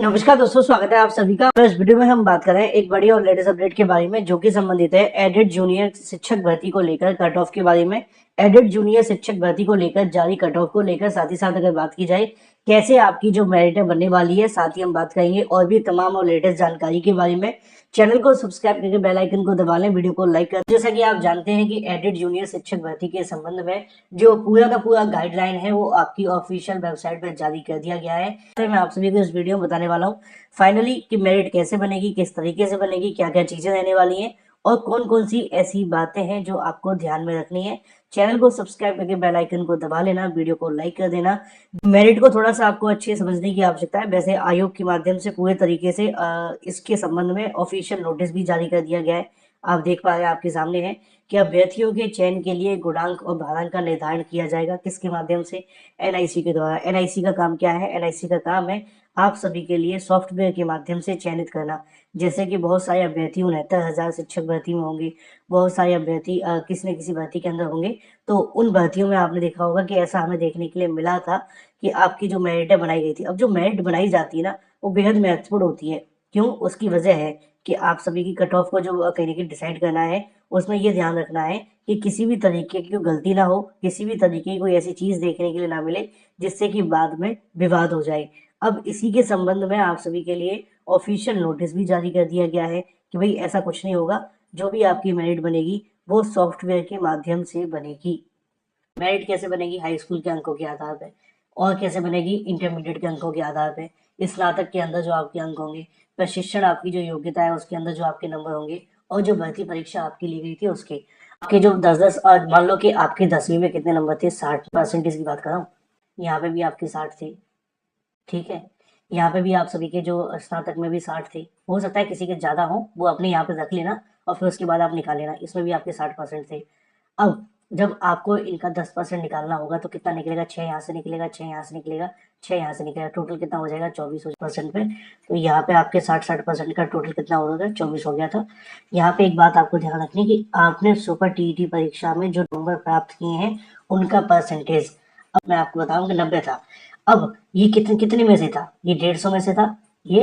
नमस्कार दोस्तों, स्वागत है आप सभी का। इस वीडियो में हम बात कर रहे हैं एक बड़ी और लेटेस्ट अपडेट के बारे में, जो कि संबंधित है एडेड जूनियर शिक्षक भर्ती को लेकर कट ऑफ के बारे में। एडेड जूनियर शिक्षक भर्ती को लेकर जारी कट ऑफ को लेकर साथ ही साथ अगर बात की जाए कैसे आपकी जो मेरिट बनने वाली है, साथ ही हम बात करेंगे और भी तमाम और लेटेस्ट जानकारी के बारे में। चैनल को सब्सक्राइब करके बेल आइकन को दबा लें, वीडियो को लाइक कर। जैसा कि आप जानते हैं कि एडेड जूनियर शिक्षक भर्ती के संबंध में जो पूरा का पूरा गाइडलाइन है वो आपकी ऑफिशियल वेबसाइट पर जारी कर दिया गया है। तो मैं आप सभी को इस वीडियो में बताने वाला हूँ फाइनली कि मेरिट कैसे बनेगी, किस तरीके से बनेगी, क्या क्या चीजें रहने वाली हैं और कौन कौन सी ऐसी बातें हैं जो आपको ध्यान में रखनी है। चैनल को सब्सक्राइब करके बेल आइकन को दबा लेना, वीडियो को लाइक कर देना। मेरिट को थोड़ा सा आपको अच्छे समझने की आवश्यकता है। वैसे आयोग के माध्यम से पूरे तरीके से इसके संबंध में ऑफिशियल नोटिस भी जारी कर दिया गया है। आप देख पा रहे हैं, आपके सामने है कि अभ्यर्थियों के चयन के लिए गुणांक और भारांक का निर्धारण किया जाएगा। किसके माध्यम से? एनआईसी के द्वारा। एनआईसी का काम क्या है? एनआईसी का काम है आप सभी के लिए सॉफ्टवेयर के माध्यम से चयनित करना। जैसे कि बहुत सारे अभ्यर्थी 69,000 शिक्षक भर्ती में होंगे, बहुत सारे अभ्यर्थी किसी न किसी भर्ती के अंदर होंगे। तो उन भर्तियों में आपने देखा होगा कि ऐसा हमें देखने के लिए मिला था कि आपकी जो मेरिट बनाई गई थी। अब जो मेरिट बनाई जाती है ना, वो बेहद महत्वपूर्ण होती है। क्यों? उसकी वजह है कि आप सभी की कट ऑफ को जो कहीं ना कहीं डिसाइड करना है, उसमें ये ध्यान रखना है कि किसी भी तरीके की गलती ना हो, किसी भी तरीके की कोई ऐसी चीज देखने के लिए ना मिले जिससे कि बाद में विवाद हो जाए। अब इसी के संबंध में आप सभी के लिए ऑफिशियल नोटिस भी जारी कर दिया गया है कि भाई ऐसा कुछ नहीं होगा। जो भी आपकी मेरिट बनेगी वो सॉफ्टवेयर के माध्यम से बनेगी। मेरिट कैसे बनेगी? हाई स्कूल के अंकों के आधार पर। और कैसे बनेगी? इंटरमीडिएट के अंकों के आधार पर। स्नातक के अंदर जो आपके अंक होंगे, प्रशिक्षण आपकी जो योग्यता है उसके अंदर जो आपके नंबर होंगे, और जो भर्ती परीक्षा आपकी ली गई थी उसके आपके जो 10-10 और मान लो कि आपके 10वीं में कितने नंबर थे, 60% की बात कर रहा हूँ। यहाँ पे भी आपके 60 थे, ठीक है। यहाँ पे भी आप सभी के जो स्नातक में भी 60 थे। हो सकता है किसी के ज्यादा हो, वो अपने यहाँ पे रख लेना और फिर उसके बाद आप निकाल लेना। इसमें भी आपके 60% थे। अब जब आपको इनका 10% निकालना होगा तो कितना निकलेगा? 6 यहाँ से निकलेगा, 6 यहाँ से निकलेगा, 6 यहाँ से निकलेगा। टोटल कितना हो जाएगा? 24% पे। तो यहाँ पे आपके 60% का टोटल कितना हो गया? 24 हो गया था। यहाँ पे एक बात आपको ध्यान रखनी कि आपने सुपर टीईटी परीक्षा में जो नंबर प्राप्त किए हैं उनका परसेंटेज, अब मैं आपको बताऊं कि 90 था। अब ये कितने में से था? ये 150 में से था। ये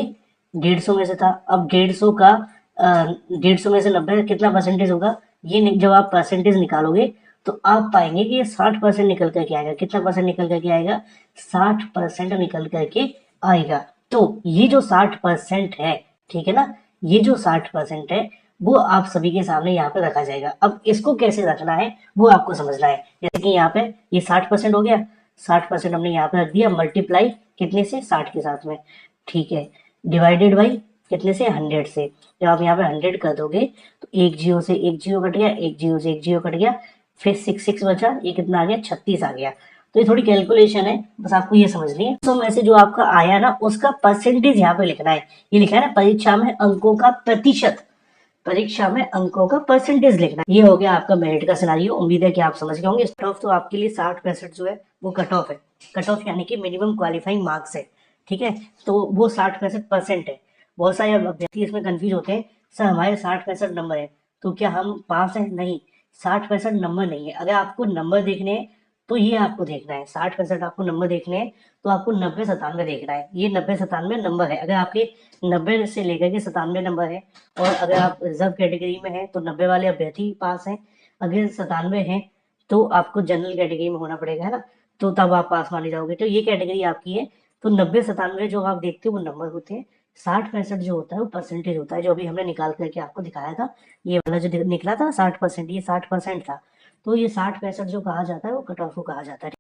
150 में से था। अब 150 का 150 में से 90 कितना परसेंटेज होगा? ये जब आप परसेंटेज निकालोगे तो आप पाएंगे कि ये 60% निकल करके आएगा। कितना परसेंट निकल करके आएगा? 60% निकल करके आएगा। तो ये जो 60% है, ठीक है ना, ये जो 60% है वो आप सभी के सामने यहाँ पे रखा जाएगा। अब इसको कैसे रखना है वो आपको समझना है। जैसे कि यहाँ पे ये 60% हो गया, 60% हमने यहाँ पे रख दिया, मल्टीप्लाई कितने से? 60 के साथ में, ठीक है। डिवाइडेड बाई कितने से? 100 से। जब आप यहाँ पे 100 कर दोगे तो एक जीरो से एक जीरो कट गया, एक जीरो से एक जीरो कट गया, फिर 6 बचा। ये कितना आ गया? 36 आ गया। तो ये थोड़ी कैलकुलेशन है, बस आपको ये समझनी है। तो में से जो आपका आया ना उसका परसेंटेज यहाँ पे लिखना है। ये लिखा है ना, परीक्षा में अंकों का प्रतिशत, परीक्षा में अंकों का परसेंटेज लिखना। ये हो गया आपका मेरिट का सिनारियो। उम्मीद है कि आप समझ गए होंगे। कट ऑफ तो आपके लिए 60-65 जो है वो कट ऑफ है। कट ऑफ यानी कि मिनिमम क्वालिफाइंग मार्क्स है, ठीक है। तो वो 60-65% है। बहुत सारे अभ्यर्थी इसमें कंफ्यूज होते हैं, सर हमारे 60-65 नंबर है तो क्या हम पास है? नहीं, 60-65 नंबर नहीं है। अगर आपको नंबर देखने हैं तो ये आपको देखना है। 60-65 आपको नंबर देखने हैं तो आपको 90-97 देखना है। ये 90-97 नंबर है। अगर आपके 90 से लेकर के 97 नंबर है और अगर आप रिजर्व कैटेगरी में हैं तो 90 वाले अभ्यर्थी पास हैं। अगर 97 हैं तो आपको जनरल कैटेगरी में होना पड़ेगा, है ना, तो तब आप पास माने जाओगे। तो ये कैटेगरी आपकी है। तो 90-97 जो आप देखते हो वो नंबर होते हैं। 60-65 जो होता है वो परसेंटेज होता है, जो अभी हमने निकाल करके आपको दिखाया था। ये वाला जो निकला था 60%, ये 60% था। तो ये 60-65 जो कहा जाता है वो कट ऑफ को कहा जाता है।